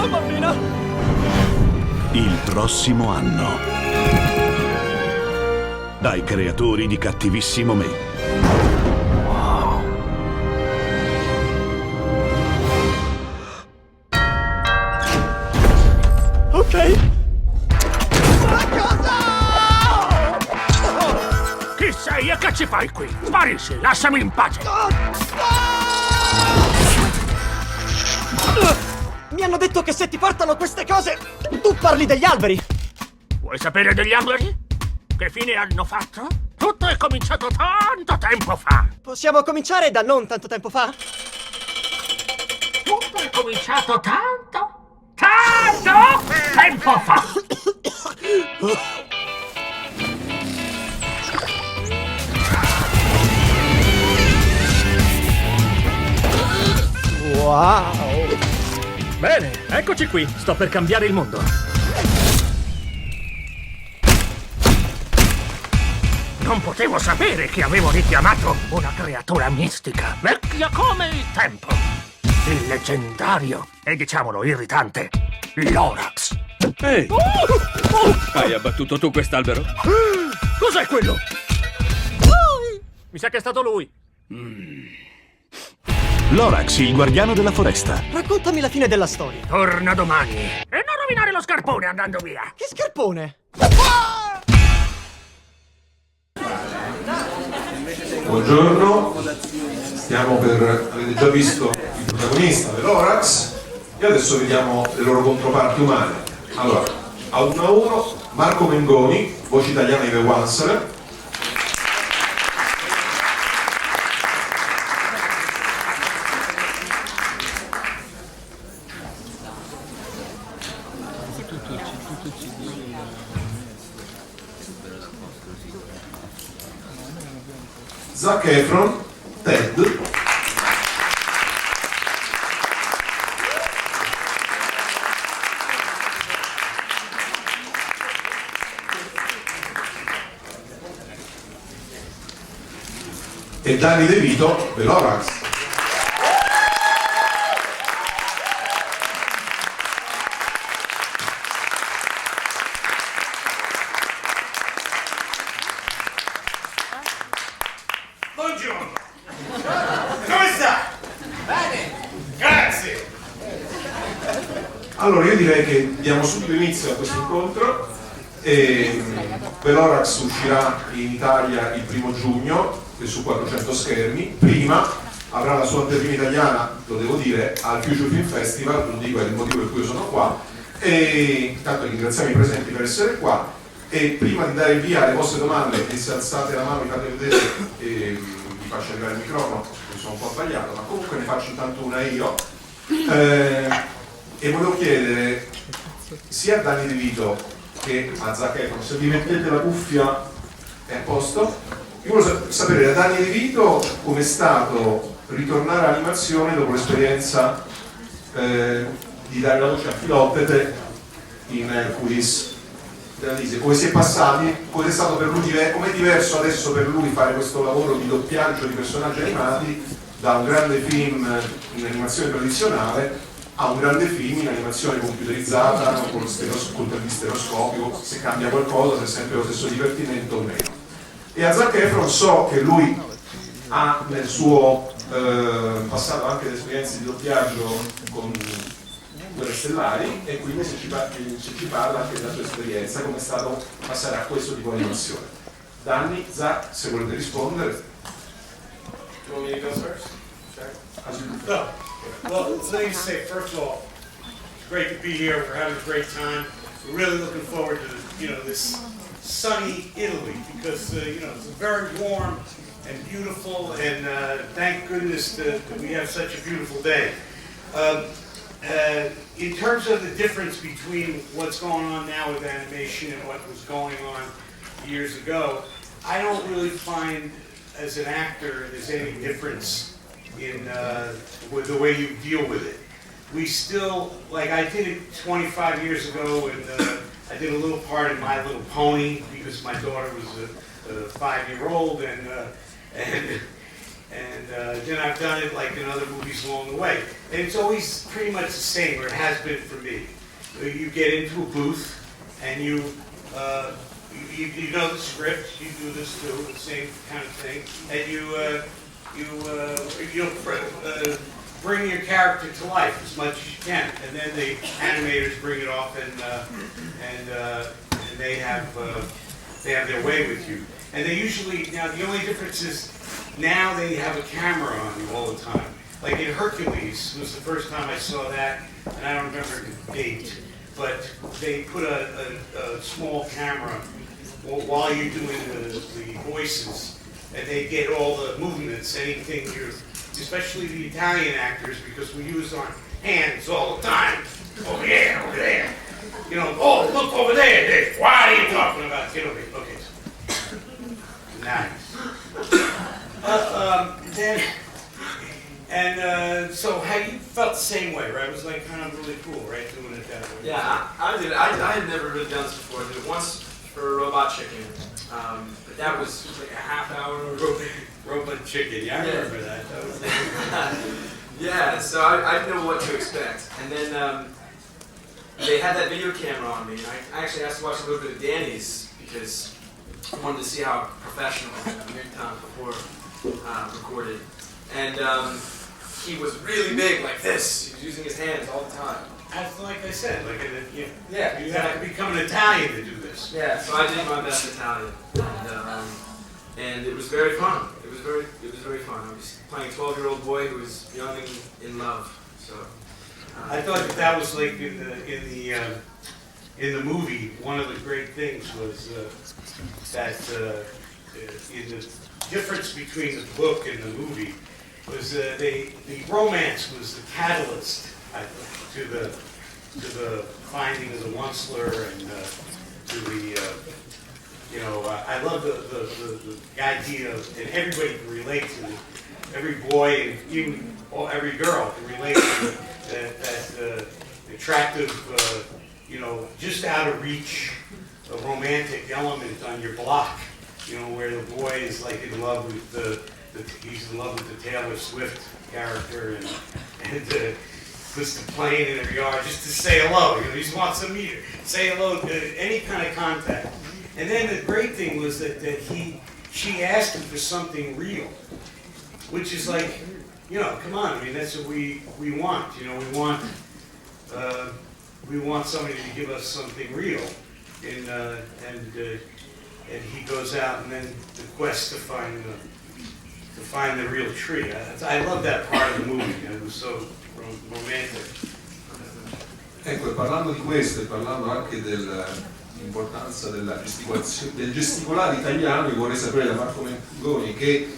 Bambina! Il prossimo anno. Dai creatori di Cattivissimo Me. Ok. Ma cosa? Chi sei e che ci fai qui? Sparisci, lasciami in pace! Mi hanno detto che se ti portano queste cose, tu parli degli alberi. Vuoi sapere degli alberi? Che fine hanno fatto? Tutto è cominciato tanto tempo fa! Possiamo cominciare da non tanto tempo fa? Tutto è cominciato tanto tempo fa! Wow! Bene, eccoci qui. Sto per cambiare il mondo. Non potevo sapere che avevo richiamato una creatura mistica, vecchia come il tempo. Il leggendario e, diciamolo, irritante Lorax. Ehi! Hai abbattuto tu quest'albero? Cos'è quello? Mi sa che è stato lui. Lorax, il guardiano della foresta. Raccontami la fine della storia. Torna domani. E non rovinare lo scarpone andando via. Che scarpone! Buongiorno, avete già visto il protagonista, Lorax, e adesso vediamo le loro controparti umane. Allora, a 1-1, Marco Mengoni, voce italiana di The Once. Zac Efron, Ted. E Danny De Vito, Lorax. Buongiorno! Come sta? Bene! Grazie! Allora io direi che diamo subito inizio a questo incontro. Lorax uscirà in Italia il 1° giugno e su 400 schermi. Prima avrà la sua anteprima italiana, lo devo dire, al Future Film Festival, lo dico, è il motivo per cui io sono qua. E intanto ringraziamo i presenti per essere qua. E prima di dare il via alle vostre domande, e se alzate la mano mi fate vedere e vi faccio arrivare il microfono, mi sono un po' sbagliato, ma comunque ne faccio intanto una io. E volevo chiedere sia a Danny De Vito che a Zac Efron, se vi mettete la cuffia è a posto. Io volevo sapere da Danny De Vito come è stato ritornare all'animazione dopo l'esperienza di dare la voce a Filottete in Hercules. Come si è passati, come è stato per lui, com'è diverso adesso per lui fare questo lavoro di doppiaggio di personaggi animati da un grande film in animazione tradizionale a un grande film in animazione computerizzata con lo stereoscopio, se cambia qualcosa, se è sempre lo stesso divertimento o meno. E a Zac Efron so che lui ha nel suo passato anche esperienze di doppiaggio con Guerre Stellari, e quindi se ci parla anche della sua esperienza, come è stato passare a questo tipo di animazione. Danny, Zac, se volete rispondere. You want me to go first? Sure. As you do. No. Well, let me say, first of all, it's great to be here. We're having a great time. We're really looking forward to, this sunny Italy because, it's very warm and beautiful, and thank goodness that we have such a beautiful day. In terms of the difference between what's going on now with animation and what was going on years ago, I don't really find, as an actor, there's any difference in with the way you deal with it. we still, like I did it 25 years ago, and I did a little part in My Little Pony because my daughter was a 5-year-old, and then I've done it like in other movies along the way. And it's always pretty much the same, or it has been for me. You get into a booth, and you know the script, you do this too, the same kind of thing, and you'll bring your character to life as much as you can, and then the animators bring it off, and they have their way with you. And they usually, now the only difference is now they have a camera on you all the time. Like in Hercules was the first time I saw that, and I don't remember the date, but they put a small camera while you're doing the voices, and they get all the movements, anything especially the Italian actors, because we use our hands all the time. Over there, over there. You know, oh, look over there, Dave. Why are you talking about? Get over here. Okay. Nice. So how you felt the same way, right? It was like kind of really cool, right, doing it that way. Yeah, I did it. I had never really done this before. I did it once for Robot Chicken, but that was like a half-hour. Robot Chicken, yeah, I remember that. That was yeah, so I didn't know what to expect, and then they had that video camera on me, and I actually asked to watch a little bit of Danny's because I wanted to see how professional Tom before recorded. And he was really big like this. He was using his hands all the time. Like I said, like you have to become an Italian to do this. Yeah, so I did my best Italian, and it was very fun. It was very fun. I was playing a 12-year-old boy who was young and in love. So I thought that was like in the movie. One of the great things was that in the difference between the book and the movie was the romance was the catalyst, I think, to the finding of the Onceler and to the I love the idea of, and everybody can relate to it. Every boy and even every girl can relate to that attractive, just out of reach, a romantic element on your block. Where the boy is like in love with he's in love with the Taylor Swift character and puts the plane in her yard just to say hello. He just wants to meet her, say hello, any kind of contact. And then the great thing was that she asked him for something real, which is like, come on. I mean, that's what we want. We want somebody to give us something real, and he goes out and then the quest to find the real tree. I love that part of the movie. It was so romantic. Ecco, e parlando di questo e parlando anche dell'importanza del gesticolare italiano, io vorrei sapere da Marco Mengoni che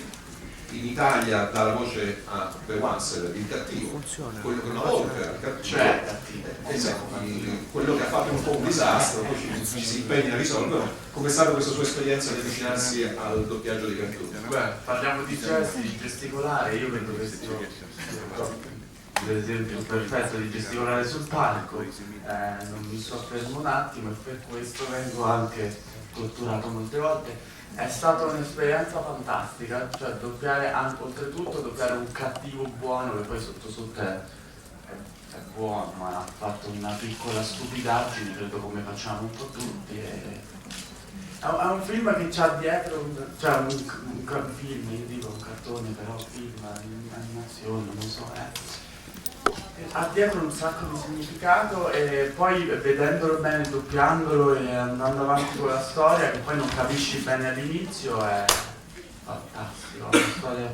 in Italia dà la voce a The Onceler, il cattivo, quello che non oltre al cattivo, esatto, quello che ha fatto un po' un disastro, poi ci si impegna a risolverlo. Com'è stata questa sua esperienza di avvicinarsi al doppiaggio di cartoni? Beh, parliamo di gesti, di gesticolare, io vedo questo l'esempio perfetto di gesticolare sul palco, non mi soffermo un attimo e per questo vengo anche torturato molte volte. È stata un'esperienza fantastica, cioè doppiare oltretutto doppiare un cattivo buono che poi sotto è buono, ma ha fatto una piccola stupidaggine, credo come facciamo un po' tutti. È un film che c'ha dietro, un film, io dico un cartone, però film, animazione, non so, ha dietro un sacco di significato e poi vedendolo bene, doppiandolo e andando avanti con la storia, che poi non capisci bene all'inizio, è fantastico. La storia,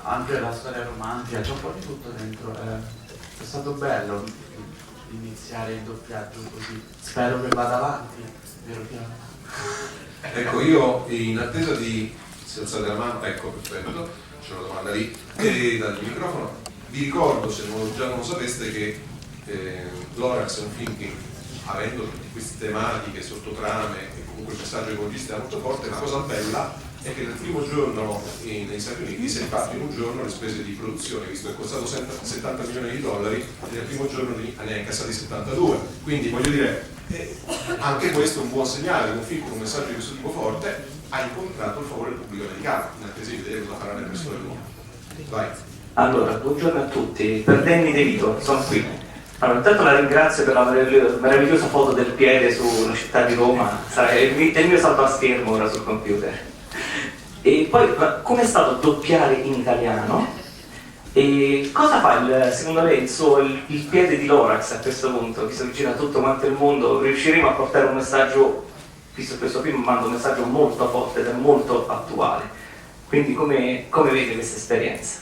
anche la storia romantica, c'è un po' di tutto dentro. È stato bello iniziare il doppiaggio così. Spero che vada avanti, vero piano. Ecco, io in attesa di, se alzate la mano, ecco, perfetto, c'è una domanda lì, e dal microfono. Vi ricordo, se già non lo sapeste, che Lorax è un film che, avendo tutte queste tematiche, sottotrame e comunque il messaggio ecologista è molto forte, la cosa bella è che nel primo giorno negli Stati Uniti si è fatto in un giorno le spese di produzione, visto che è costato 70 milioni di dollari, e nel primo giorno ne è incassati 72. Quindi voglio dire, anche questo è un buon segnale, un film con un messaggio di questo tipo forte ha incontrato il favore del pubblico americano, in attesa di vedere cosa faranno le persone del mondo. Vai. Allora, buongiorno a tutti, per Danny De Vito, sono qui. Allora, intanto la ringrazio per la meravigliosa foto del piede sulla città di Roma, sarà il mio salto a schermo ora sul computer. E poi, come è stato doppiare in italiano? E cosa fa secondo lei il piede di Lorax a questo punto, visto che gira tutto quanto il mondo? Riusciremo a portare un messaggio, visto che questo film manda un messaggio molto forte ed è molto attuale. Quindi come vede questa esperienza?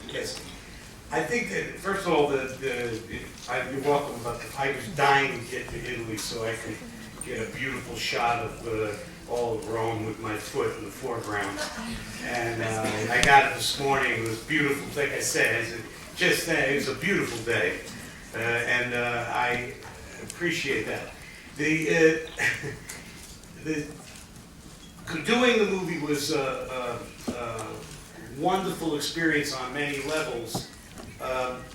Yes. I think that, first of all, you're welcome, but I was dying to get to Italy so I could get a beautiful shot of all of Rome with my foot in the foreground. And I got it this morning. It was beautiful, like I said. It was a beautiful day. And I appreciate that. Doing the movie was a wonderful experience on many levels.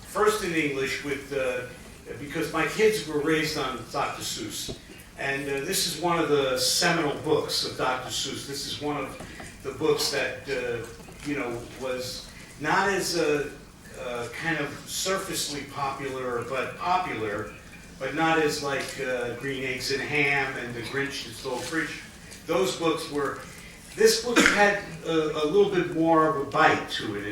First in English, because my kids were raised on Dr. Seuss, and this is one of the seminal books of Dr. Seuss. This is one of the books that was not as kind of surfacely popular, but not as like Green Eggs and Ham and The Grinch That Stole Christmas. Those books were. This book had a little bit more of a bite to it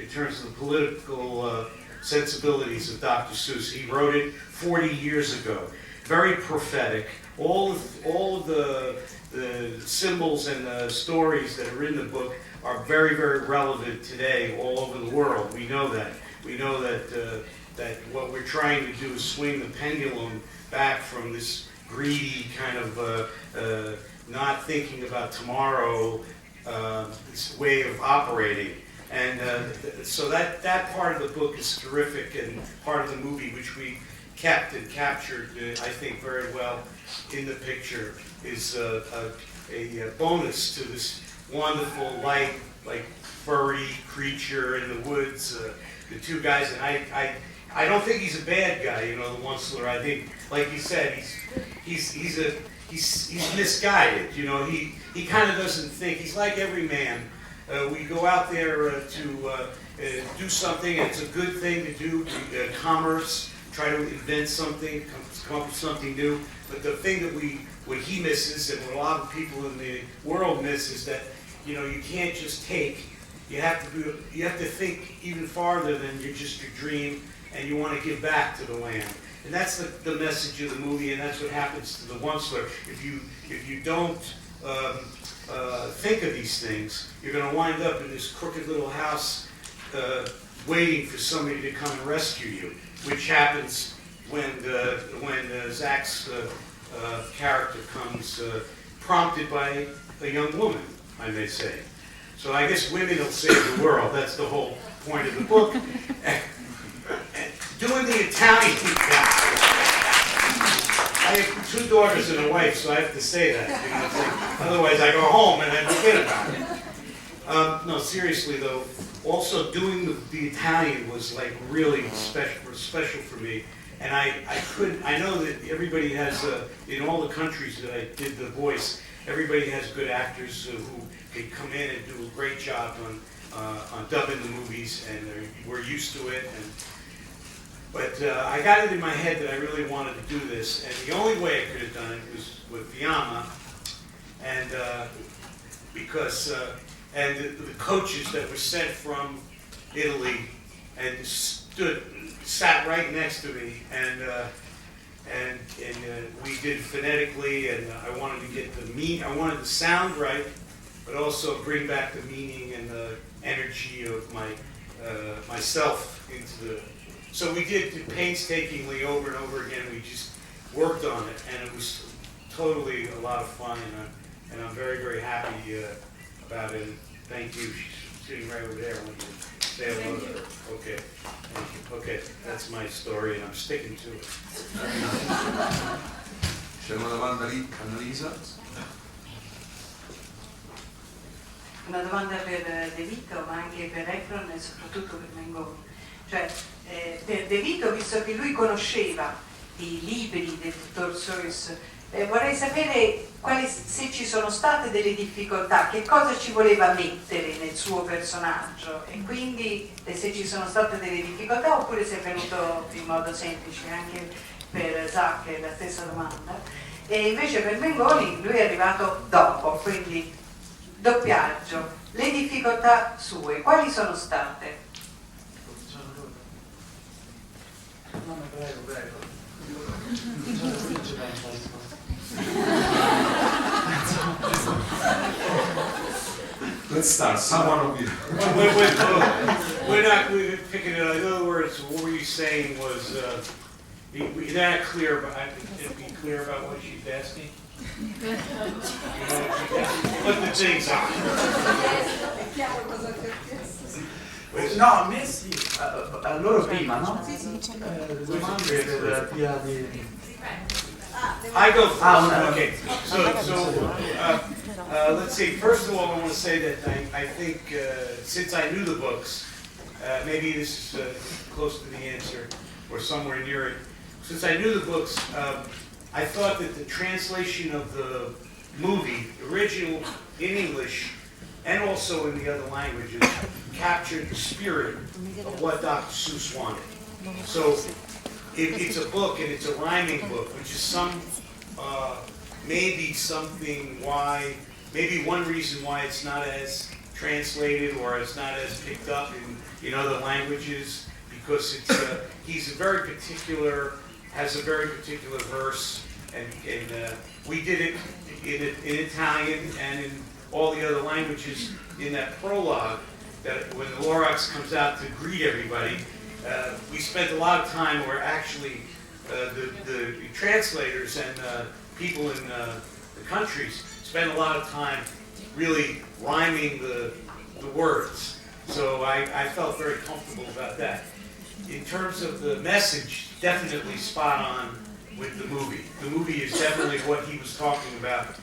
in terms of the political sensibilities of Dr. Seuss. He wrote it 40 years ago. Very prophetic. All of the symbols and the stories that are in the book are very, very relevant today all over the world. We know that. We know that what we're trying to do is swing the pendulum back from this greedy kind of not thinking about tomorrow, this way of operating. And so that part of the book is terrific, and part of the movie, which we kept and captured, I think, very well in the picture, is a bonus to this wonderful, light, like furry creature in the woods. The two guys, and I don't think he's a bad guy, the Onceler. I think, like you said, he's misguided, he kind of doesn't think. He's like every man. We go out there to do something, and it's a good thing to do, commerce, try to invent something, come up with something new. But the thing that what he misses, and what a lot of people in the world miss, is that, you can't just take. You have to think even farther than just your dream, and you want to give back to the land. And that's the message of the movie, and that's what happens to the Onceler. If you don't think of these things, you're going to wind up in this crooked little house waiting for somebody to come and rescue you, which happens when Zac's character comes, prompted by a young woman, I may say. So I guess women will save the world. That's the whole point of the book. Doing the Italian, I have 2 daughters and a wife, so I have to say that. Otherwise, I go home and I forget about it. No, seriously though, also doing the Italian was like really special for me. And I know that everybody has, in all the countries that I did the voice, everybody has good actors who can come in and do a great job on dubbing the movies, and we're used to it. But I got it in my head that I really wanted to do this, and the only way I could have done it was with Fiamma, and because the coaches that were sent from Italy and sat right next to me, and we did phonetically, and I wanted to get I wanted the sound right, but also bring back the meaning and the energy of myself into the. So we did it painstakingly over and over again. We just worked on it, and it was totally a lot of fun, and I'm very, very happy about it. Thank you. She's sitting right over there. I want you to say hello to her. Okay. Thank you. Okay, that's my story, and I'm sticking to it. C'è una domanda lì, Annalisa. una domanda per De Vito, ma anche per Efron e soprattutto per Mengoni. Cioè, per De Vito, visto che lui conosceva i libri del dottor Seuss, vorrei sapere se ci sono state delle difficoltà, che cosa ci voleva mettere nel suo personaggio, e quindi se ci sono state delle difficoltà oppure se è venuto in modo semplice. Anche per Zac è la stessa domanda. E invece per Mengoni lui è arrivato dopo, quindi doppiaggio. Le difficoltà sue, quali sono state? No, prego. Let's start. Someone of you. We're not picking it up. In other words, what were you saying was, you're not clear, but I can be clear about what she's asking? You know what the things are. No, a me sì, a loro prima, no? Domande per via di... I go first. Okay. Let's see. First of all, I want to say that I think since I knew the books, maybe this is close to the answer or somewhere near it. Since I knew the books, I thought that the translation of the movie, original in English and also in the other languages, captured the spirit of what Dr. Seuss wanted. So it's a book and it's a rhyming book, which is maybe something why, maybe one reason why it's not as translated or it's not as picked up in other languages, because he's a very particular, has a very particular verse, and we did it in Italian and in all the other languages in that prologue, that when the Lorax comes out to greet everybody, we spent a lot of time where actually the translators and people in the countries spend a lot of time really rhyming the words. So I felt very comfortable about that. In terms of the message, definitely spot on with the movie. The movie is definitely what he was talking about.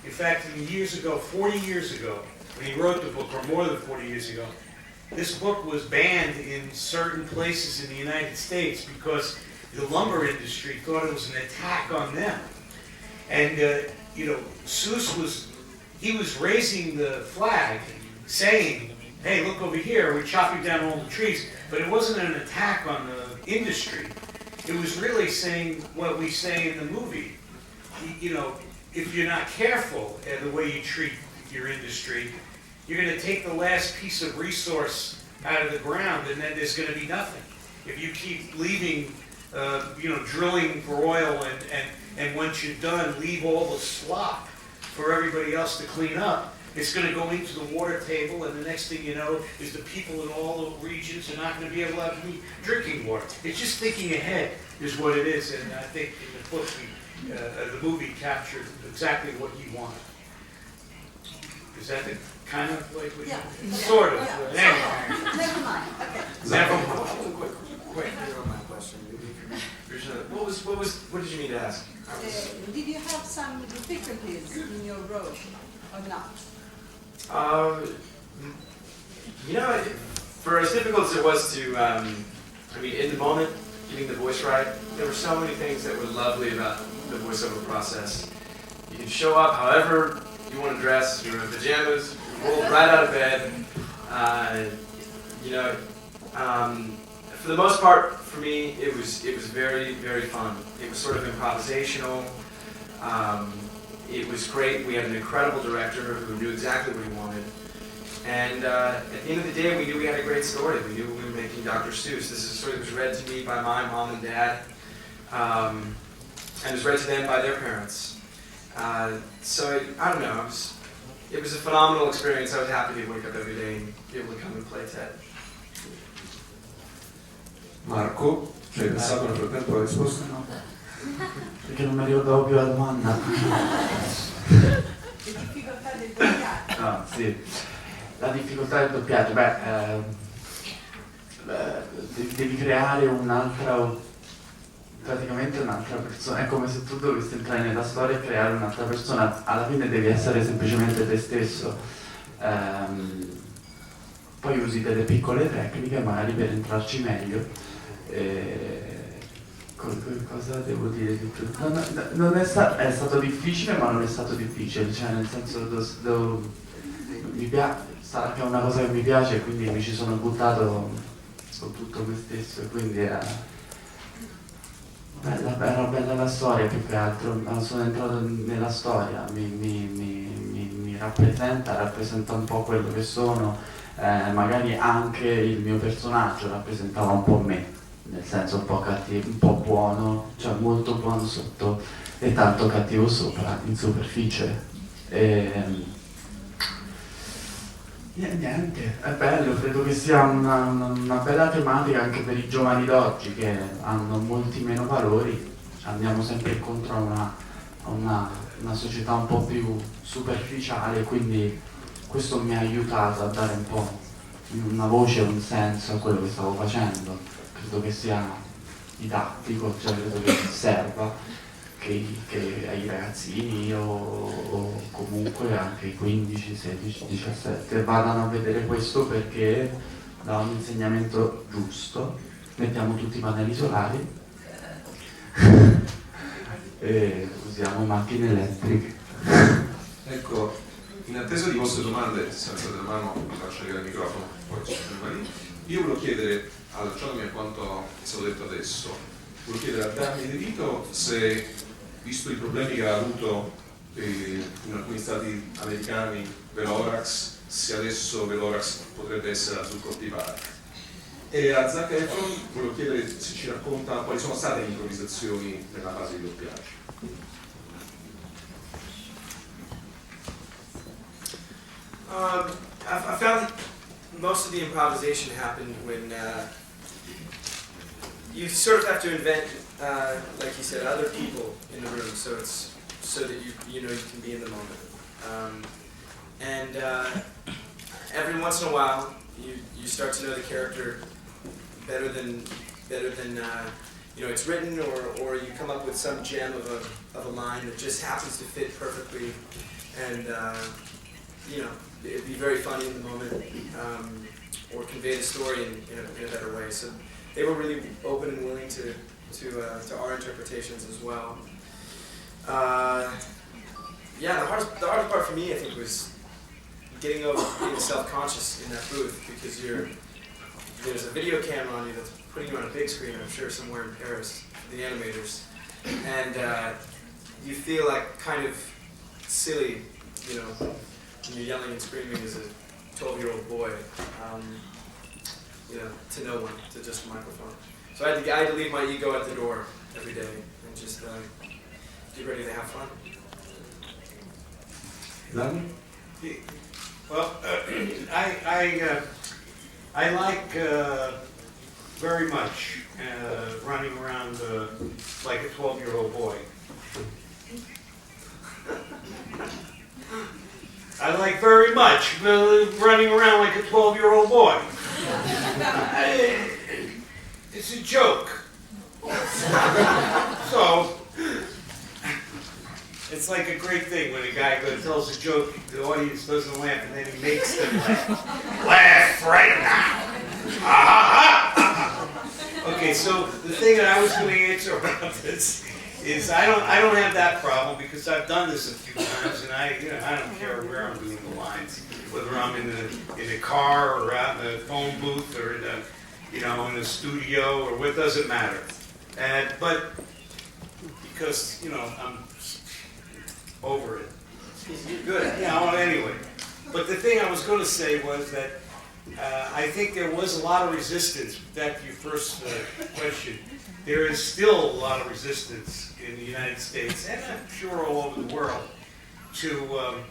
In fact, years ago, 40 years ago, when he wrote the book, or more than 40 years ago, this book was banned in certain places in the United States because the lumber industry thought it was an attack on them. And, Seuss was raising the flag, saying, hey, look over here, we're chopping down all the trees. But it wasn't an attack on the industry. It was really saying what we say in the movie. If you're not careful in the way you treat your industry, you're going to take the last piece of resource out of the ground, and then there's going to be nothing. If you keep leaving, drilling for oil, and once you're done, leave all the slop for everybody else to clean up, it's going to go into the water table, and the next thing you know is the people in all the regions are not going to be able to have drinking water. It's just thinking ahead is what it is, and I think in the book, the movie captured exactly what he wanted. Is that the kind of like what you... Sort of. Yeah. Never mind. Okay. Never mind. Quick, my question. What did you mean to ask? Did you have some difficulties in your role or not? For as difficult as it was to, in the moment, getting the voice right, there were so many things that were lovely about the voiceover process. You can show up however you want to dress, you're in pajamas, you're rolled right out of bed. For the most part, for me, it was very, very fun. It was sort of improvisational. It was great. We had an incredible director who knew exactly what he wanted. And at the end of the day, we knew we had a great story. We knew we were making Dr. Seuss. This is a story that was read to me by my mom and dad, and was read to them by their parents. I don't know. It was a phenomenal experience. I was happy to wake up every day and be able to come and play Ted. Marco, ci hai pensato nel frattempo alla risposta? No, perché non mi ricordavo più la domanda. Le difficoltà del doppiaggio. No, sì. La difficoltà del doppiaggio, devi creare praticamente un'altra persona. È come se tu dovessi entrare nella storia e creare un'altra persona. Alla fine devi essere semplicemente te stesso. Poi usi delle piccole tecniche magari per entrarci meglio. Cosa devo dire di più? Non è stato difficile, ma non è stato difficile, cioè nel senso sarà che è una cosa che mi piace, quindi mi ci sono buttato con tutto me stesso, e quindi era bella la storia più che altro. Sono entrato nella storia, mi rappresenta un po' quello che sono, magari anche il mio personaggio rappresentava un po' me, nel senso un po' cattivo, un po' buono, cioè molto buono sotto e tanto cattivo sopra, in superficie. Niente, è bello, credo che sia una bella tematica anche per i giovani d'oggi che hanno molti meno valori. Andiamo sempre incontro a una società un po' più superficiale, quindi questo mi ha aiutato a dare un po' una voce, un senso a quello che stavo facendo. Credo che sia didattico, cioè credo che serva che ai ragazzini o comunque anche i 15, 16, 17 vadano a vedere questo, perché dà un insegnamento giusto. Mettiamo tutti i pannelli solari e usiamo macchine elettriche. Ecco, in attesa di vostre domande, se alzate la mano vi faccio vedere il microfono, poi ci sono lì. Io volevo chiedere, allacciandomi a quanto è stato detto adesso, volevo chiedere a Dani De Vito se, visto i problemi che ha avuto in alcuni stati americani Lorax, se adesso Lorax potrebbe essere la zucca ottimale. E a Zac Efron volevo chiedere se ci racconta quali sono state le improvvisazioni nella fase di doppiaggio. I found most of the improvisation happened when you sort of have to invent, like you said, other people in the room, so it's so that you know you can be in the moment. And every once in a while, you start to know the character better than you know it's written, or you come up with some gem of a line that just happens to fit perfectly, and you know it'd be very funny in the moment, or convey the story in a better way. So they were really open and willing to our interpretations as well. Yeah, the hardest part for me, I think, was getting over being self-conscious in that booth, because there's a video camera on you that's putting you on a big screen, I'm sure somewhere in Paris, the animators, and you feel like kind of silly, you know, when you're yelling and screaming as a 12-year-old boy, you know, to no one, to just a microphone. So I had to leave my ego at the door every day and just get ready to have fun. Well, I like very much running around like a 12-year-old boy. I like very much running around like a 12-year-old boy. It's a joke. So, it's like a great thing when a guy tells a joke, the audience doesn't laugh, and then he makes them laugh. Laugh right now. Okay, so the thing that I was going to answer about this is I don't have that problem, because I've done this a few times, and I don't care where I'm doing the lines, whether I'm in a car or out in a phone booth or in a studio, or what, doesn't matter. But because I'm over it. You're good. Yeah. Well, anyway, but the thing I was going to say was that I think there was a lot of resistance. Back to your first question, there is still a lot of resistance in the United States, and I'm sure all over the world, to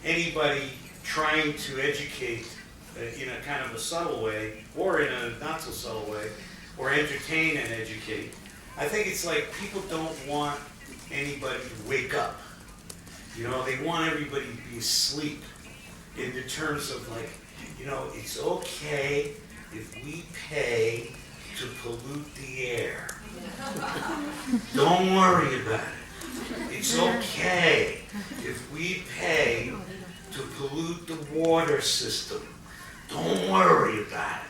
anybody trying to educate in a kind of a subtle way, or in a not so subtle way, or entertain and educate. I think it's like people don't want anybody to wake up. They want everybody to be asleep in the terms of like, it's okay if we pay to pollute the air. Don't worry about it. It's okay if we pay to pollute the water system. Don't worry about it.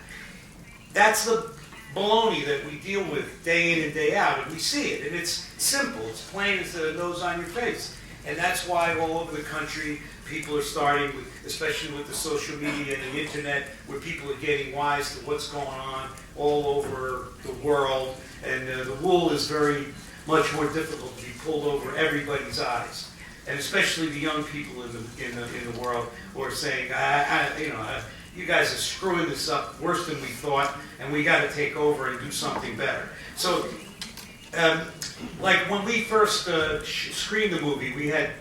That's the baloney that we deal with day in and day out, and we see it, and it's simple. It's plain as the nose on your face. And that's why all over the country, people are starting, especially with the social media and the internet, where people are getting wise to what's going on all over the world. And the wool is very much more difficult to be pulled over everybody's eyes. And especially the young people in the world who are saying, you guys are screwing this up worse than we thought, and we got to take over and do something better. So, like when we first screened the movie, we had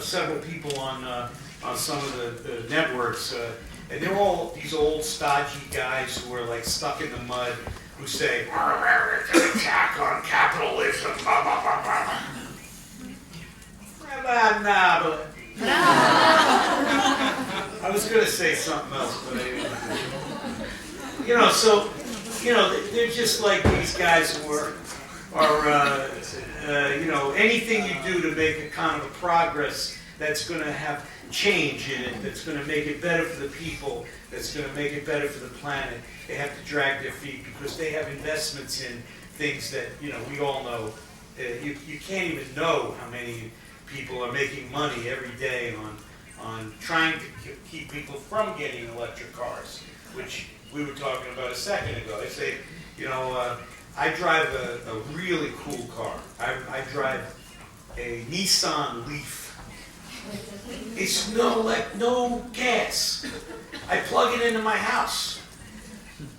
several people on some of the networks, and they're all these old stodgy guys who are like stuck in the mud, who say, "It's an attack on capitalism." Blah, blah, blah, blah. I was going to say something else, but I didn't. They're just like these guys who are anything you do to make a kind of a progress that's going to have change in it, that's going to make it better for the people, that's going to make it better for the planet, they have to drag their feet because they have investments in things that, we all know. You can't even know how many people are making money every day on trying to keep people from getting electric cars, which we were talking about a second ago. I say, I drive a really cool car. I drive a Nissan Leaf. It's no gas. I plug it into my house.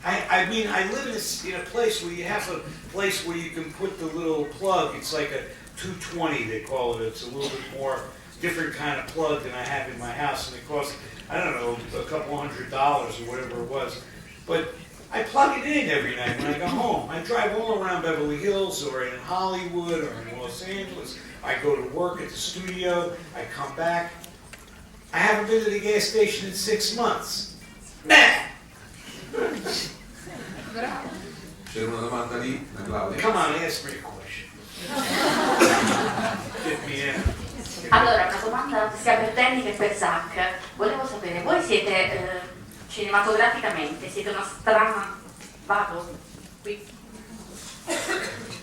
I live in a place where you have a place where you can put the little plug. It's like a 220, they call it. It's a little bit more different kind of plug than I have in my house, and it costs, I don't know, a couple $100 or whatever it was. But I plug it in every night when I go home. I drive all around Beverly Hills or in Hollywood or in Los Angeles. I go to work at the studio. I come back. I haven't been to the gas station in 6 months. Nah! C'era una domanda lì, da Claudia. Come on, ask me a question. Get me in. Allora, una domanda sia per Danny che per Zac. Volevo sapere, voi siete cinematograficamente, siete una strana... Vado? Qui?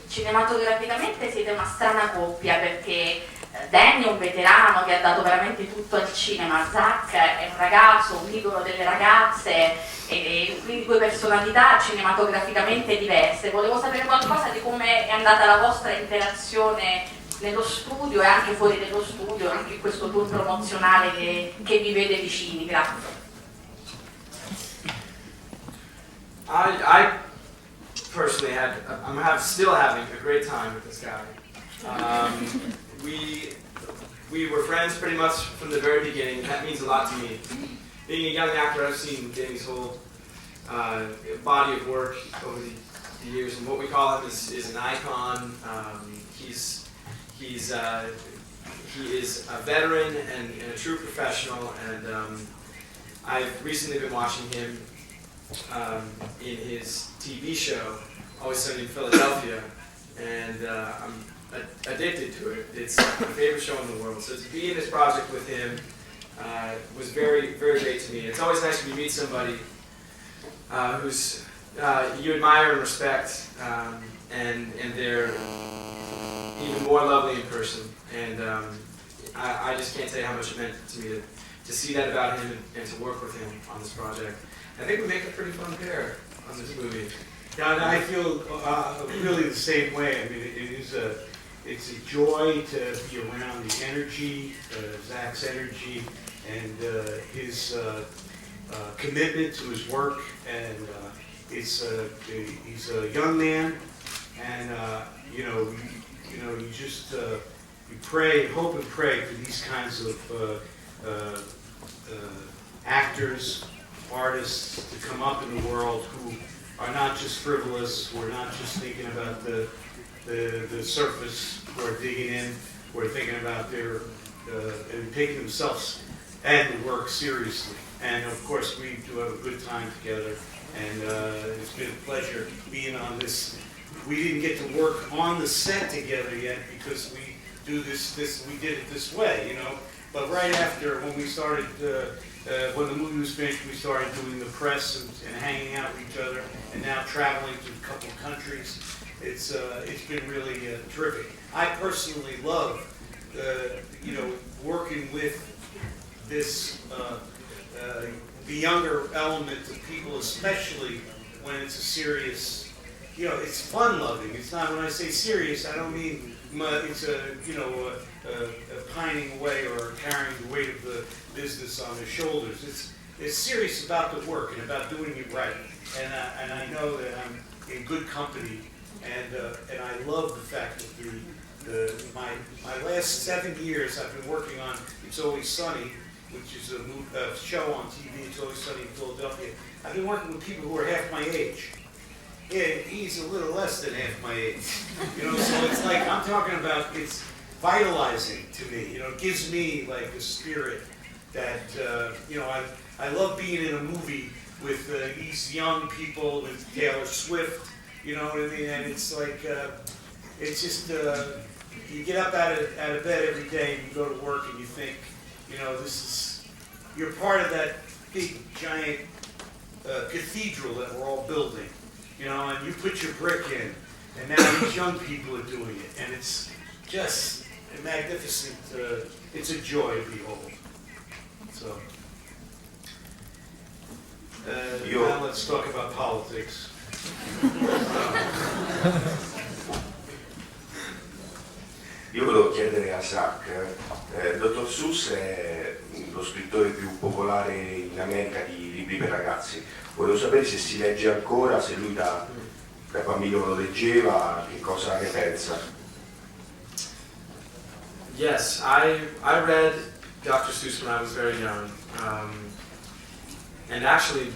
Cinematograficamente siete una strana coppia, perché Danny è un veterano che ha dato veramente tutto al cinema, Zac è un ragazzo, un idolo delle ragazze, e quindi due personalità cinematograficamente diverse. Volevo sapere qualcosa di come è andata la vostra interazione nello studio e anche fuori dello studio, anche in questo tour promozionale che vi vede vicini. Grazie. I personally I'm still having a great time with this guy. We were friends pretty much from the very beginning. That means a lot to me. Being a young actor, I've seen Danny's whole body of work over the years, and what we call him is an icon. He is a veteran and a true professional, and I've recently been watching him in his TV show, Always Sunny in Philadelphia, and I'm addicted to it. It's my favorite show in the world. So to be in this project with him was very, very great to me. It's always nice when you meet somebody who's you admire and respect, and they're even more lovely in person. And I just can't tell you how much it meant to me to see that about him and to work with him on this project. I think we make a pretty fun pair on this movie. Yeah, and I feel really the same way. I mean, it's a joy to be around the energy, Zac's energy, and his commitment to his work. And he's a young man, and you just you pray, hope, and pray for these kinds of actors, artists to come up in the world who are not just frivolous, who are not just thinking about the surface, who are digging in, who are thinking about their and taking themselves and the work seriously. And of course, we do have a good time together, and it's been a pleasure being on this. We didn't get to work on the set together yet because we do this. We did it this way, But right after, when we started, when the movie was finished, we started doing the press and hanging out with each other, and now traveling to a couple of countries. It's been really terrific. I personally love, you know, working with this the younger element of people, especially when it's a serious, you know, it's fun-loving. It's not, when I say serious, I don't mean it's a, you know, a pining away or carrying the weight of the business on their shoulders. It's serious about the work and about doing it right. And I know that I'm in good company, and I love the fact that my last 7 years I've been working on It's Always Sunny, which is a show on TV, It's Always Sunny in Philadelphia. I've been working with people who are half my age. Yeah, he's a little less than half my age. You know, so it's like, I'm talking about, it's vitalizing to me. You know, it gives me like a spirit that, you know, I love being in a movie with these young people, with Taylor Swift, you know what I mean? And it's like, it's just, you get up out of bed every day and you go to work and you think, you know, this is, you're part of that big, giant cathedral that we're all building. You know, and you put your brick in, and now these young people are doing it, and it's just a magnificent, it's a joy to behold. So, now let's talk about politics. Io volevo chiedere a Zac, Dr Seuss è lo scrittore più popolare in America di libri per ragazzi. Volevo sapere se si legge ancora, se lui da bambino lo leggeva, che cosa ne pensa. Yes, I read Dr. Seuss when I was very young, and actually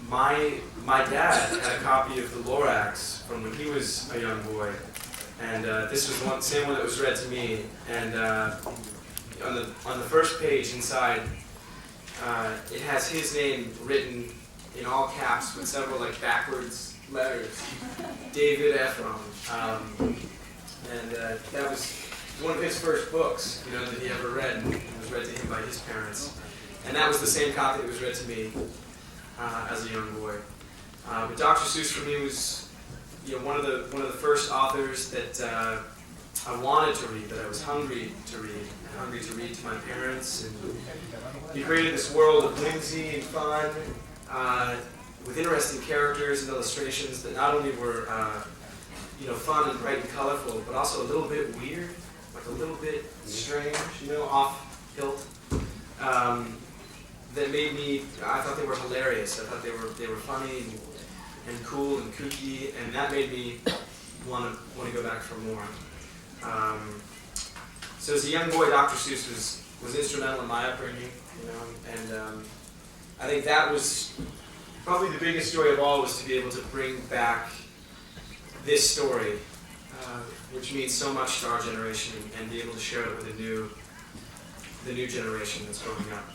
my dad had a copy of the Lorax from when he was a young boy, and this was the same one that was read to me. And on the first page inside, it has his name written in all caps with several like backwards letters, David Efron, and that was one of his first books, you know, that he ever read, and it was read to him by his parents, and that was the same copy that was read to me as a young boy. But Dr. Seuss for me was, you know, one of the first authors that I wanted to read, that I was hungry to read to my parents, and he created this world of whimsy and fun. With interesting characters and illustrations that not only were, you know, fun and bright and colorful, but also a little bit weird, like a little bit strange, you know, off-hilt. That made me, I thought they were hilarious. I thought they were funny and cool and kooky, and that made me want to go back for more. So as a young boy, Dr. Seuss was instrumental in my upbringing, you know, and I think that was probably the biggest joy of all, was to be able to bring back this story, which means so much to our generation, and be able to share it with the new generation that's growing up.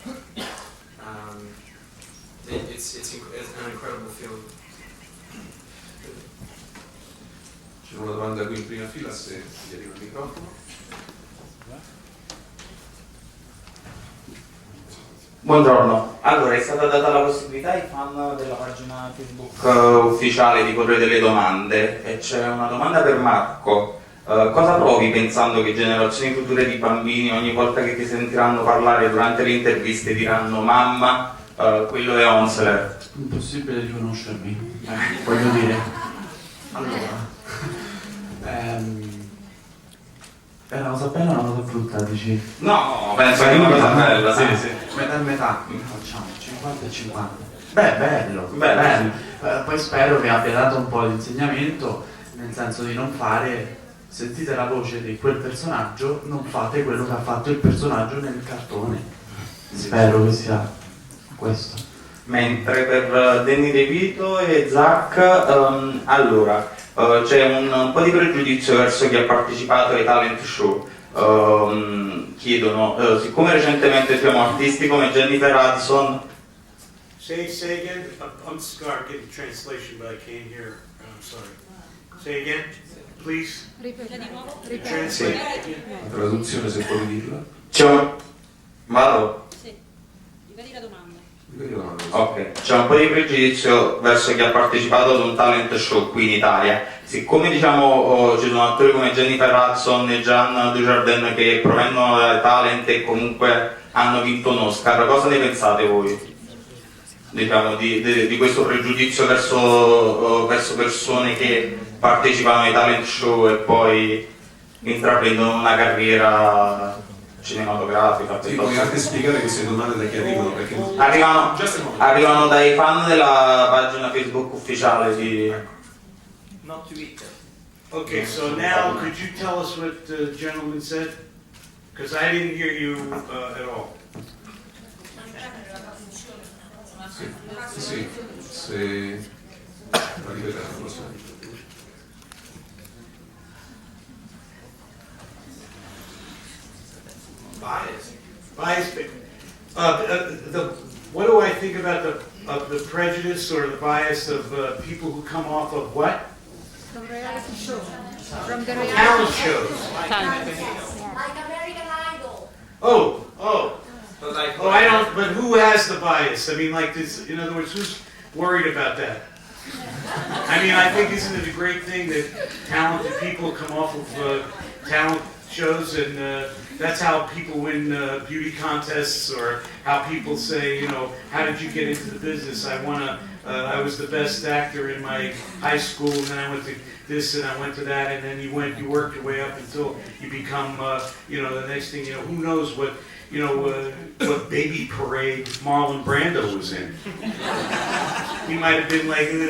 It's an incredible feeling. C'è una domanda qui in prima fila, se gli arriva il microfono. Buongiorno, allora è stata data la possibilità ai fan della pagina Facebook ufficiale di porre delle domande, e c'è una domanda per Marco. Cosa provi pensando che generazioni future di bambini ogni volta che ti sentiranno parlare durante le interviste diranno mamma, quello è Onsler? Impossibile riconoscermi, voglio dire. Allora, è una cosa bella o una cosa brutta, dici? No, penso che è una cosa bella, sì, sì. Metà e metà, facciamo 50 e 50. Beh, bello. Poi spero che abbia dato un po' di insegnamento, nel senso di non fare, sentite la voce di quel personaggio, non fate quello che ha fatto il personaggio nel cartone. Spero che sia questo. Mentre per Danny DeVito e Zac, allora, c'è un po' di pregiudizio verso chi ha partecipato ai talent show. Chiedono, siccome recentemente abbiamo artisti come Jennifer Hudson. Say again. I'm sorry, I'm getting translation, but I can't hear. I'm sorry. Say again, please. Ripeti di nuovo. Translate. La traduzione, se puoi dirla. Vado? Sì, ripeti la domanda. Ok, c'è un po' di pregiudizio verso chi ha partecipato ad un talent show qui in Italia. Siccome diciamo ci sono attori come Jennifer Hudson e Jean Dujardin che provengono dai talent e comunque hanno vinto un Oscar, cosa ne pensate voi? Diciamo di questo pregiudizio verso persone che partecipano ai talent show e poi intraprendono una carriera cinematografica. Sì, puoi anche spiegare queste domande da chi arrivano, perché arrivano dai fan della pagina Facebook ufficiale di... Not Twitter. Okay, so now could you tell us what the gentleman said? Because I didn't hear you at all. Sì, se... la ripetere la prossima. Bias. What do I think about the prejudice or the bias of people who come off of what? From reality show. From the Talent shows. Like American Idol. Oh. But like, I don't. But who has the bias? I mean, like this. In other words, who's worried about that? I mean, I think isn't it a great thing that talented people come off of talent shows, and that's how people win beauty contests, or how people say, you know, how did you get into the business? I was the best actor in my high school, and then I went to this and I went to that, and then you worked your way up until you become, you know, the next thing, you know, who knows what. You know, what baby parade Marlon Brando was in. He might have been like, and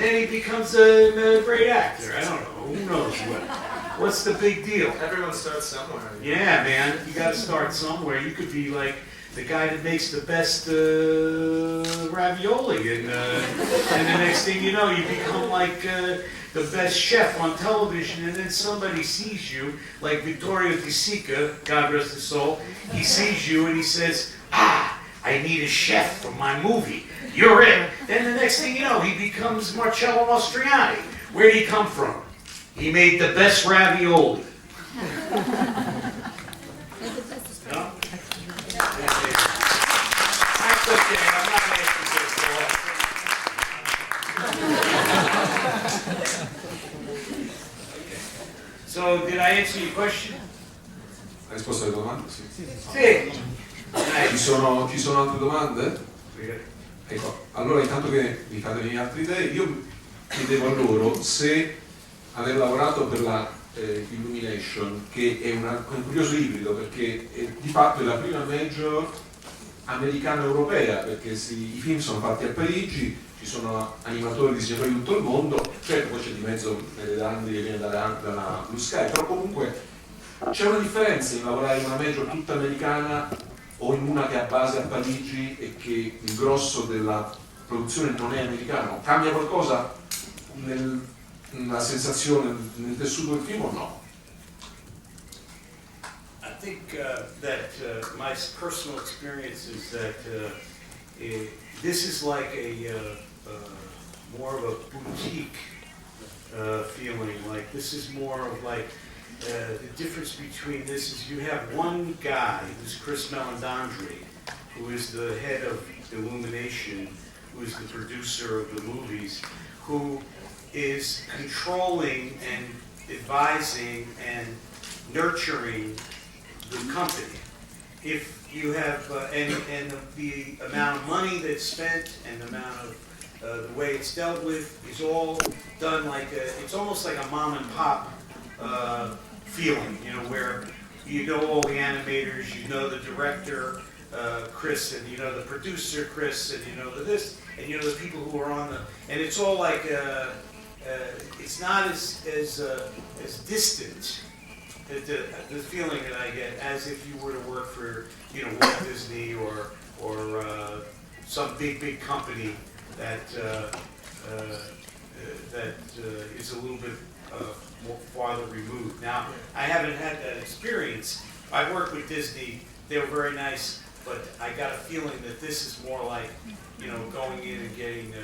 then he becomes a great actor. I don't know. Who knows what? What's the big deal? Everyone starts somewhere. Yeah, man. You got to start somewhere. You could be like the guy that makes the best ravioli, and the next thing you know, you become like the best chef on television, and then somebody sees you, like Vittorio De Sica, God rest his soul. He sees you and he says, I need a chef for my movie. You're it. Then the next thing you know, he becomes Marcello Mastroianni. Where did he come from? He made the best ravioli. No? That's okay. I'm not asking this for all. So, did I answer your question? Hai risposto alle domande? Sì. Sì. Ci sono altre domande? Ecco, allora intanto che vi fate venire altre idee, io chiedevo a loro se aver lavorato per la Illumination, che è un curioso ibrido, perché di fatto è la prima major americana europea, perché i film sono fatti a Parigi, ci sono animatori e disegnatori di tutto il mondo, certo poi c'è di mezzo Dandi che viene dalla Blue Sky, però comunque c'è una differenza in lavorare in una major tutta americana o in una che ha base a Parigi e che il grosso della produzione non è americano. Cambia qualcosa nella sensazione, nel tessuto del film o no? I think that my personal experience is that this is like more of a boutique feeling. Like this is more of like the difference between this is you have one guy who's Chris Meledandri, who is the head of Illumination, who is the producer of the movies, who is controlling and advising and nurturing the company. If you have and the amount of money that's spent and the amount of the way it's dealt with is all done like it's almost like a mom and pop feeling, you know, where you know all the animators, you know the director Chris, and you know the producer Chris, and you know this, and you know the people who are on the, and it's all like it's not as distant. The feeling that I get as if you were to work for, you know, Walt Disney or some big company that is a little bit more farther removed. Now, I haven't had that experience. I worked with Disney; they were very nice, but I got a feeling that this is more like, you know, going in and getting,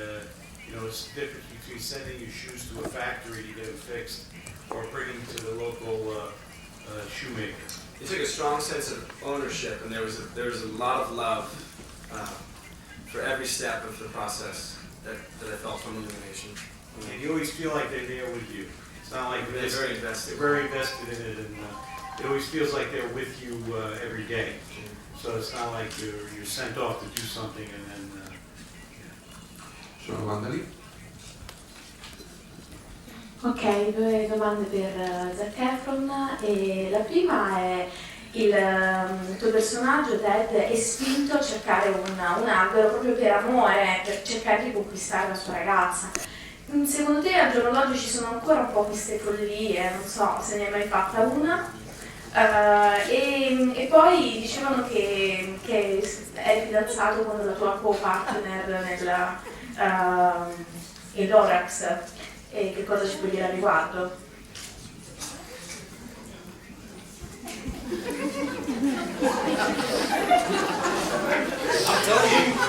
you know, it's the difference between sending your shoes to a factory to get them fixed or bringing them to the local shoemaker. he took a strong sense of ownership, and there was a lot of love for every step of the process that I felt from Illumination. And you always feel like they're there with you. It's not like they're very invested. They're very invested in it, and it always feels like they're with you every day. So it's not like you're sent off to do something and then. C'è una domanda lì? Ok, due domande per Zac Efron. E la prima è: il tuo personaggio Ted è spinto a cercare un albero proprio per amore, per cercare di conquistare la sua ragazza. Secondo te al giorno d'oggi ci sono ancora un po' queste follie? Non so se ne hai mai fatta una. E poi dicevano che eri fidanzato con la tua co-partner in Lorax. E che cosa ci puoi dire al riguardo?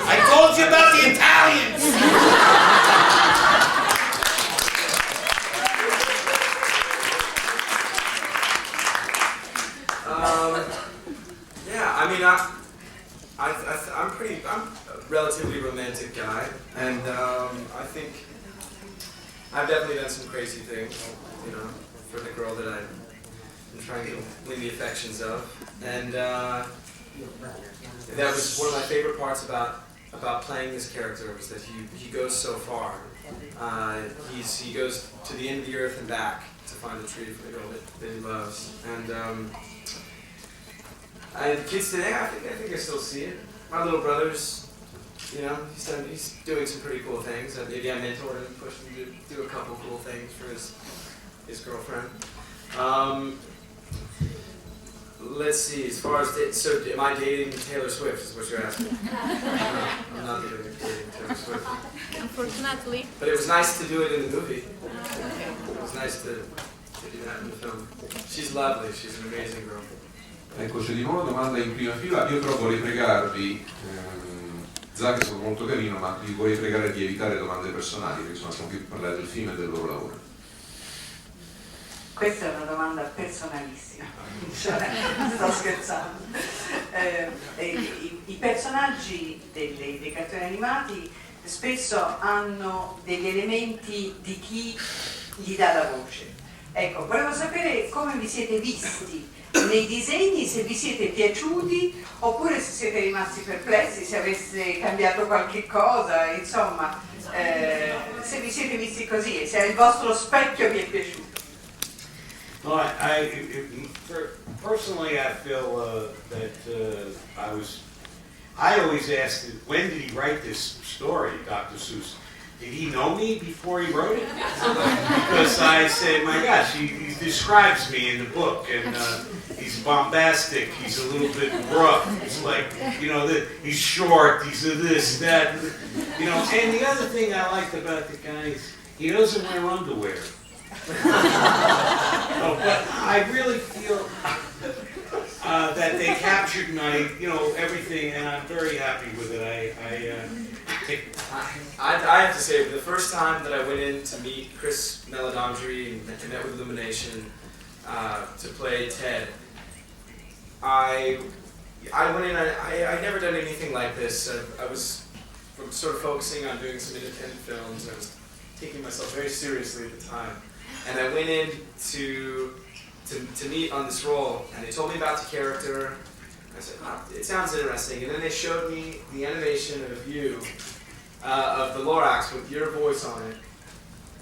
I told you about the Italians! Yeah, I mean, I'm a relatively romantic guy, and I think I've definitely done some crazy things, you know, for the girl that I'm trying to win the affections of, and that was one of my favorite parts about playing this character, was that he goes so far. He goes to the end of the earth and back to find the tree for the girl that he loves, and kids today, I think I still see it. My little brother's, you know, he's doing some pretty cool things. Maybe I mentored him, pushed him to do a couple cool things for his girlfriend. Let's see, as far as, so am I dating Taylor Swift, is what you're asking? I'm not dating Taylor Swift. Unfortunately. But it was nice to do it in the movie. It was nice to do that in the film. She's lovely, she's an amazing girl. Ecco, c'è di nuovo una domanda in prima fila. Io però vorrei pregarvi, Zac è stato molto carino, ma vi vorrei pregare di evitare domande personali, perché insomma stiamo qui per parlare del film e del loro lavoro. Questa è una domanda personalissima, sto scherzando. I personaggi dei cartoni animati spesso hanno degli elementi di chi gli dà la voce. Ecco, volevo sapere come vi siete visti nei disegni, se vi siete piaciuti oppure se siete rimasti perplessi, se aveste cambiato qualche cosa, insomma, se vi siete visti così e se il vostro specchio vi è piaciuto. No, personally, I feel that I always asked, when did he write this story, Dr. Seuss? Did he know me before he wrote it? Because I said, my gosh, he describes me in the book, and he's bombastic, he's a little bit rough, he's like, you know, he's short, he's this, that, you know. And the other thing I liked about the guy is he doesn't wear underwear. No, but I really feel that they captured my, you know, everything, and I'm very happy with it. I have to say, the first time that I went in to meet Chris Renaud and met with Illumination to play Ted, I went in, I'd never done anything like this. I was sort of focusing on doing some independent films, and I was taking myself very seriously at the time. And I went in to meet on this role, and they told me about the character. I said, oh, it sounds interesting. And then they showed me the animation of you, of the Lorax with your voice on it.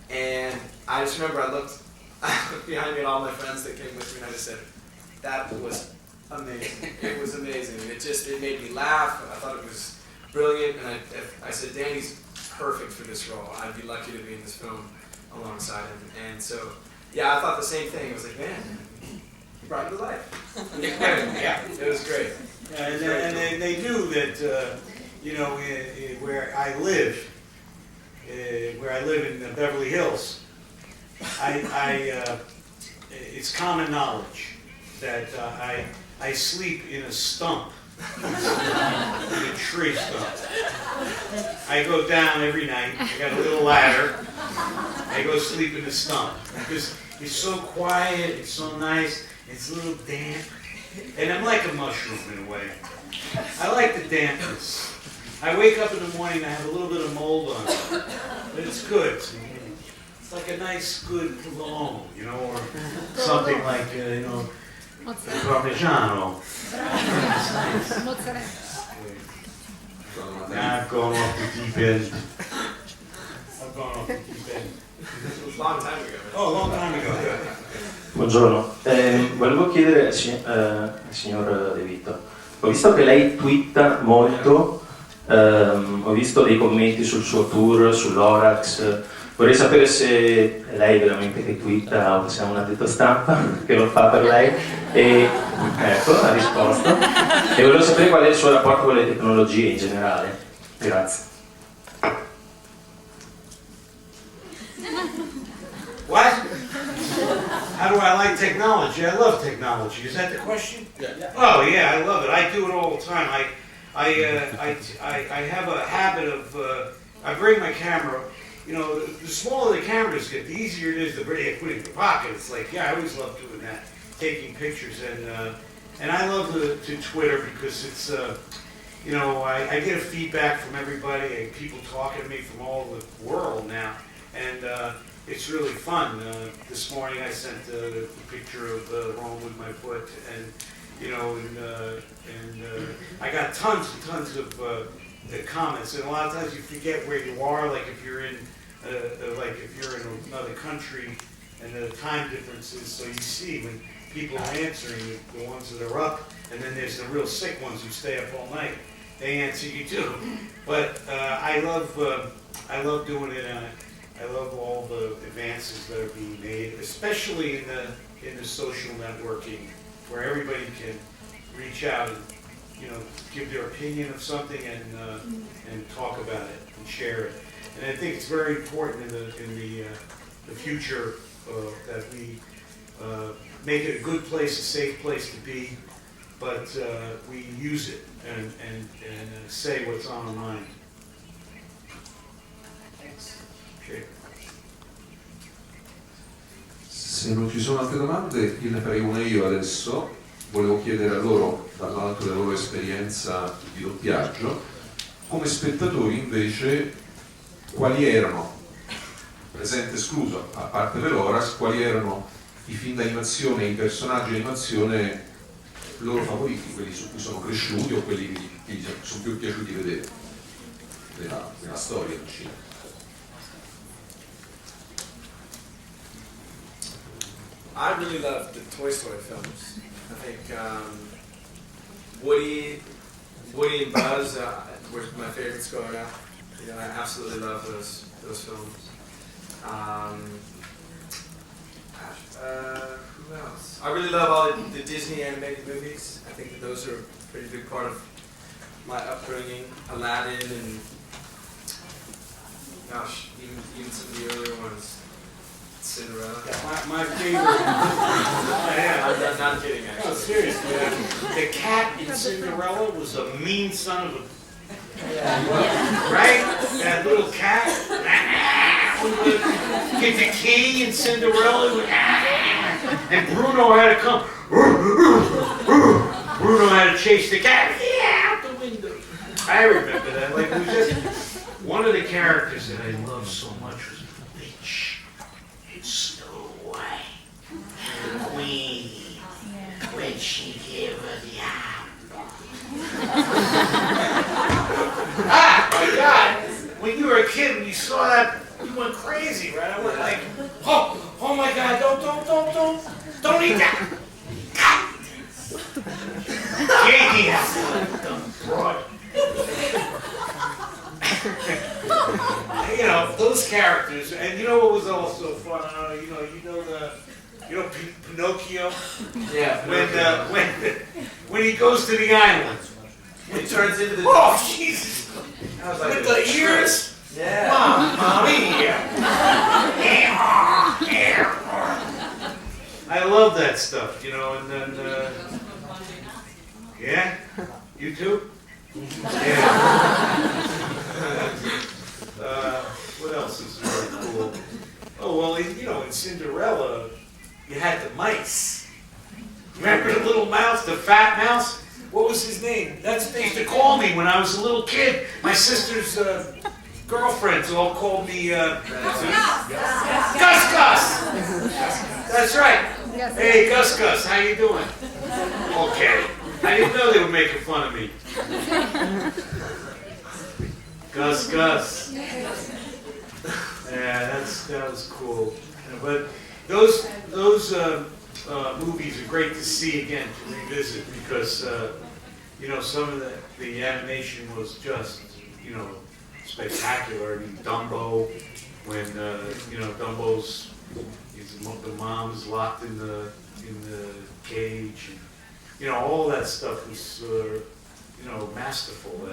And I just remember I looked behind me at all my friends that came with me, and I just said, that was amazing. It was amazing. It made me laugh. I thought it was brilliant. And I said, Danny's perfect for this role. I'd be lucky to be in this film alongside him. And so, yeah, I thought the same thing. I was like, man, he brought me to life. Yeah, it was great. Yeah, and they knew that, you know, where I live in Beverly Hills, it's common knowledge that I sleep in a stump, in a tree stump. I go down every night. I got a little ladder. I go sleep in the stump because it's so quiet. It's so nice. It's a little damp. And I'm like a mushroom in a way. I like the dampness. I wake up in the morning, I have a little bit of mold on it, but it's good. It's like a nice, good cologne, you know, or something like, you know, Parmigiano. I've gone off the deep end. I've gone off the deep end. It was a long time ago. Oh, a long time ago. Buongiorno, volevo chiedere al signor De Vito, ho visto che lei twitta molto, ho visto dei commenti sul suo tour, sul Lorax, vorrei sapere se è lei veramente che twitta o se è un addetto stampa che lo fa per lei, e ecco la risposta, e volevo sapere qual è il suo rapporto con le tecnologie in generale. Grazie. What? How do I like technology? I love technology. Is that the question? Yeah. Oh yeah, I love it. I do it all the time. I have a habit of I bring my camera. You know, the smaller the cameras get, the easier it is to bring it, put it in your pocket. It's like, yeah, I always love doing that, taking pictures, and I love to Twitter because it's you know, I get a feedback from everybody and people talking to me from all the world now, and it's really fun. This morning I sent a picture of Rome with my foot, and you know, and I got tons and tons of comments, and a lot of times you forget where you are. Like if you're in another country, and the time differences, so you see when people are answering, the ones that are up, and then there's the real sick ones who stay up all night. They answer you too, but I love doing it. I love all the advances that are being made, especially in the social networking, where everybody can reach out and, you know, give their opinion of something and talk about it and share it. And I think it's very important in the future that we make it a good place, a safe place to be, but we use it and say what's on our mind. Se non ci sono altre domande, io ne farei una io adesso. Volevo chiedere a loro, dall'alto della loro esperienza di doppiaggio, come spettatori invece, quali erano, presente escluso, a parte le Lorax, quali erano i film d'animazione, i personaggi di animazione loro favoriti, quelli su cui sono cresciuti o quelli che gli sono più piaciuti vedere nella storia del cinema. I really love the Toy Story films. I think Woody and Buzz were my favorites growing up. You know, I absolutely love those films. Who else? I really love all the Disney animated movies. I think that those are a pretty big part of my upbringing. Aladdin and gosh, even some of the earlier ones. Cinderella. Yeah, my favorite. I'm not kidding, actually. No, seriously. The cat in Cinderella was a mean son of a. Right? That little cat. Get the key in Cinderella. And Bruno had to come. Bruno had to chase the cat. Out the window. I remember that. Like, it was just one of the characters that I loved so much was the witch. Snow White, the queen, when she gave her the apple. Ah, my God! When you were a kid, when you saw that, you went crazy, right? I went like, oh my God! Don't eat that! Can't eat that! You know, those characters, and you know what was also fun? You know Pinocchio? Yeah. When he goes to the island. When he turns into the... Oh, Jesus! Like with the ears? Yeah. I love that stuff, you know, and then, yeah? You too? Yeah. What else is really cool? Oh, well, you know, in Cinderella, you had the mice. Remember the little mouse, the fat mouse? What was his name? That's what they used to call me when I was a little kid. My sister's girlfriends all called me Gus Gus. That's right. Hey, Gus Gus, how you doing? Okay. I didn't know they were making fun of me. Gus Gus. Yeah, that was cool. But those movies are great to see again, to revisit, because you know, some of the animation was just, you know, spectacular. I mean, Dumbo, when you know, Dumbo's the mom's locked in the cage, and, you know, all that stuff was you know, masterful.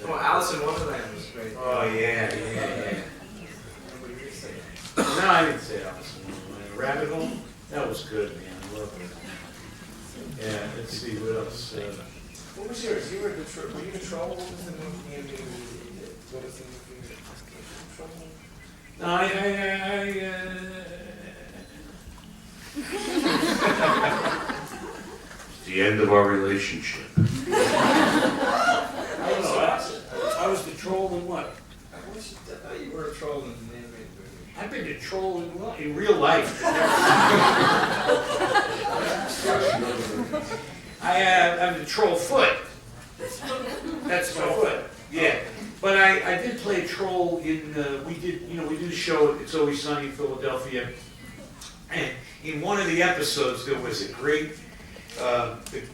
Oh, Alice in Wonderland was great. Oh yeah. No, I didn't say Alice in Wonderland. Rabbit Hole, that was good, man. I loved it. Yeah, let's see what else. What was yours? Were you the troll? What was the movie? What was the movie? Troll? No, It's the end of our relationship. I don't know. I was the troll in what? I thought you were a troll in the animated movie. I've been a troll in what? In real life. I'm the troll foot. That's my foot. Yeah. But I did play a troll in, we did a show, It's Always Sunny in Philadelphia. And in one of the episodes, there was a great,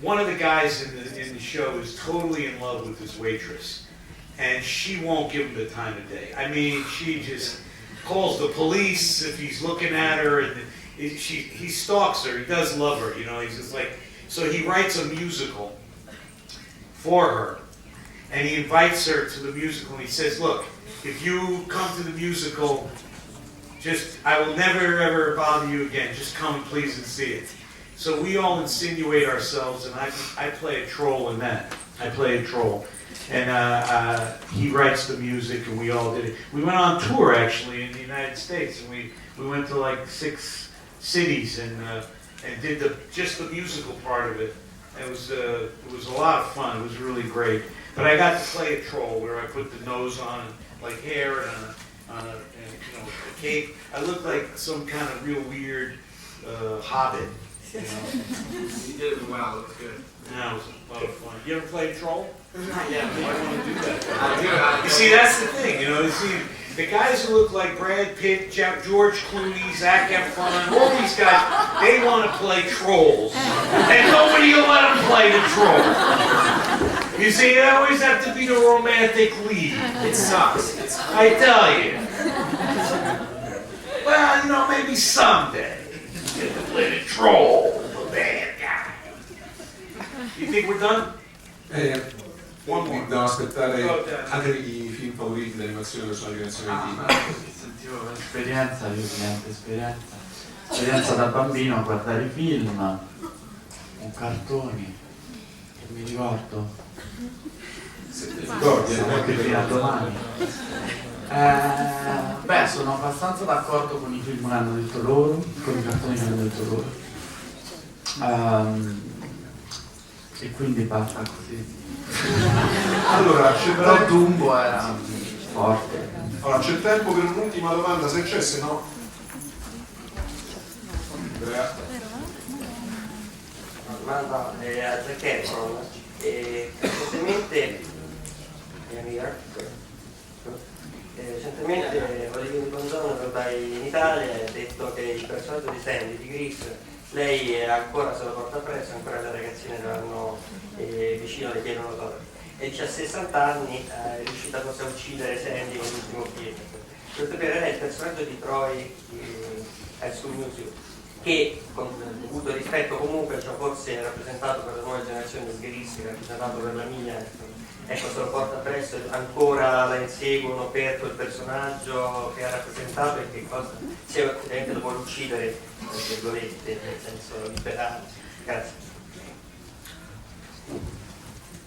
one of the guys in the show is totally in love with his waitress. And she won't give him the time of day. I mean, she just calls the police if he's looking at her, and he stalks her. He does love her, you know. He's just like, so he writes a musical for her, and he invites her to the musical. And he says, "Look, if you come to the musical, I will never ever bother you again. Just come please and see it." So we all insinuate ourselves, and I play a troll in that. I play a troll. And he writes the music, and we all did it. We went on tour, actually, in the United States, and we went to like 6 cities and did just the musical part of it. It was a lot of fun. It was really great. But I got to play a troll where I put the nose on, like hair, and a cape. I looked like some kind of real weird hobbit. You know? You did it well. It was good. Yeah, it was a lot of fun. You ever played troll? Not yet. I want to do that. I do. You see, that's the thing, you know. You see, the guys who look like Brad Pitt, George Clooney, Zac Efron, all these guys, they want to play trolls, and nobody will let them play the troll. You see, they always have to be the romantic lead. It sucks. I tell you. Well, you know, maybe someday you get to play the troll, the bad guy. You think we're done? Devo aspettare anche i film favoriti d'animazione che sono animazioni Sentivo l'esperienza, io niente esperienza da bambino a guardare i film, o cartoni, che mi ricordo. Se ti ricordi, anche fino a domani. Beh, sono abbastanza d'accordo con i film che hanno detto loro, con i cartoni che hanno detto loro. E quindi basta così. Allora, c'è però Dumbo era forte. Allora, c'è tempo per un'ultima domanda se c'è, se no. Domanda a Zac Efron. Recentemente Olivier Bonzone in Italia ha detto che il personaggio di Sandy, di Gris, lei ancora se lo porta appresso, ancora le ragazzine le vanno vicino, le chiedono loro. E dice a 60 anni è riuscita forse a uccidere Sandy con l'ultimo film. Per sapere, lei è il personaggio di Troy di High School Music, che con dovuto rispetto comunque, cioè forse è rappresentato per le nuove generazioni di Gris, è rappresentato per la mia, ecco, se lo porta appresso, ancora la inseguono per quel personaggio che ha rappresentato e che cosa, se ovviamente lo vuole uccidere, tra virgolette, nel senso liberale. Grazie.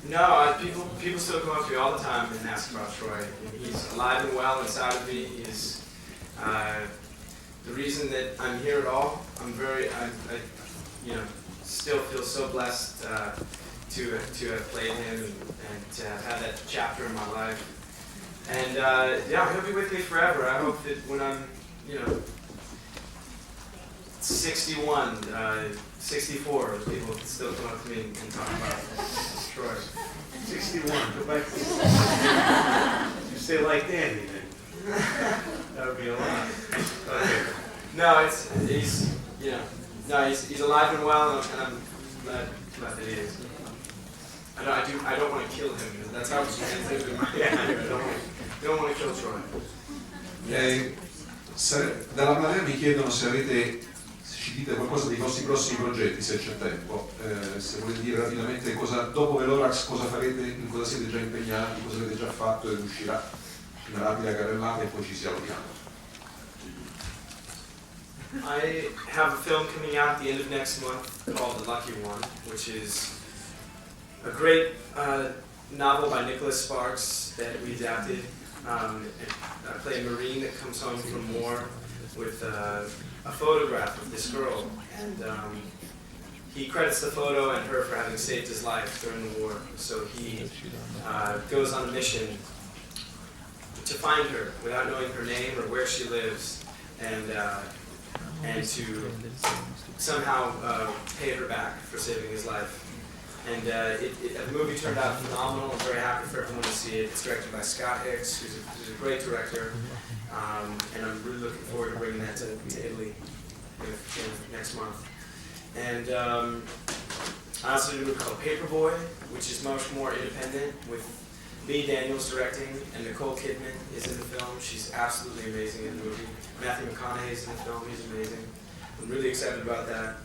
No, people still come up to me all the time and ask about Troy. He's alive and well inside of me. He's the reason that I'm here at all. I'm very, still feel so blessed to have played him and to have had that chapter in my life. And yeah, he'll be with me forever. I hope that when I'm, 61, 64, people can still come up to me and talk about Troy. 61, go back to you say like Danny then. That would be a lot. Okay. No, he's alive and well, and I'm glad that he is. I don't want to kill him. That's how it's in my head. I don't want to kill Troy. Dalla platea mi chiedono se ci dite qualcosa dei vostri prossimi progetti, se c'è tempo, se volete dire rapidamente dopo Lorax cosa farete, in cosa siete già impegnati, cosa avete già fatto ed uscirà una rapida carrellata e poi ci salutiamo. I have a film coming out at the end of next month called The Lucky One, which is a great novel by Nicholas Sparks that we adapted. I play a Marine that comes home from war with a photograph of this girl, and he credits the photo and her for having saved his life during the war. So he goes on a mission to find her without knowing her name or where she lives, and to somehow pay her back for saving his life. And the movie turned out phenomenal. I'm very happy for everyone to see it. It's directed by Scott Hicks, who's a great director, and I'm really looking forward to bringing that to Italy next month. And I also did a movie called Paperboy, which is much more independent, with Lee Daniels directing, and Nicole Kidman is in the film. She's absolutely amazing in the movie. Matthew McConaughey's in the film. He's amazing. I'm really excited about that.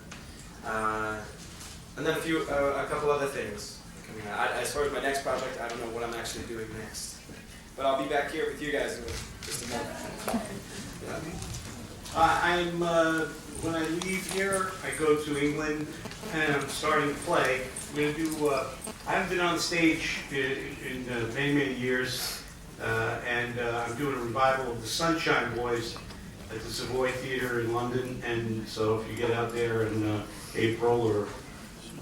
And then a couple other things coming out. As far as my next project, I don't know what I'm actually doing next. But I'll be back here with you guys in just a moment. When I leave here, I go to England and I'm starting to play. I'm going to do, I haven't been on stage in many, many years, and I'm doing a revival of the Sunshine Boys at the Savoy Theatre in London, and so if you get out there in April or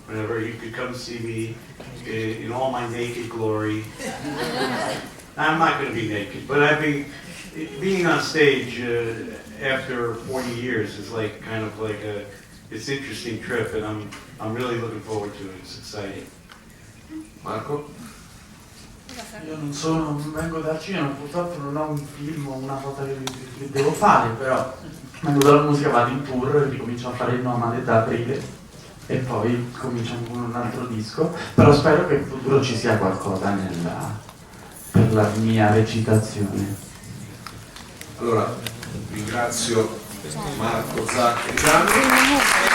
whenever, you could come see me in all my naked glory. I'm not going to be naked, but I mean, being on stage after 40 years is it's an interesting trip, and I'm really looking forward to it. It's exciting. Marco? Io non vengo dal cinema, purtroppo non ho un film o una cosa che devo fare, però vengo dalla musica, vado in tour, ricomincio a fare il Nomade da aprile e poi cominciamo con un altro disco, però spero che in futuro ci sia qualcosa per la mia recitazione. Allora, ringrazio Marco, Zac e Hanno.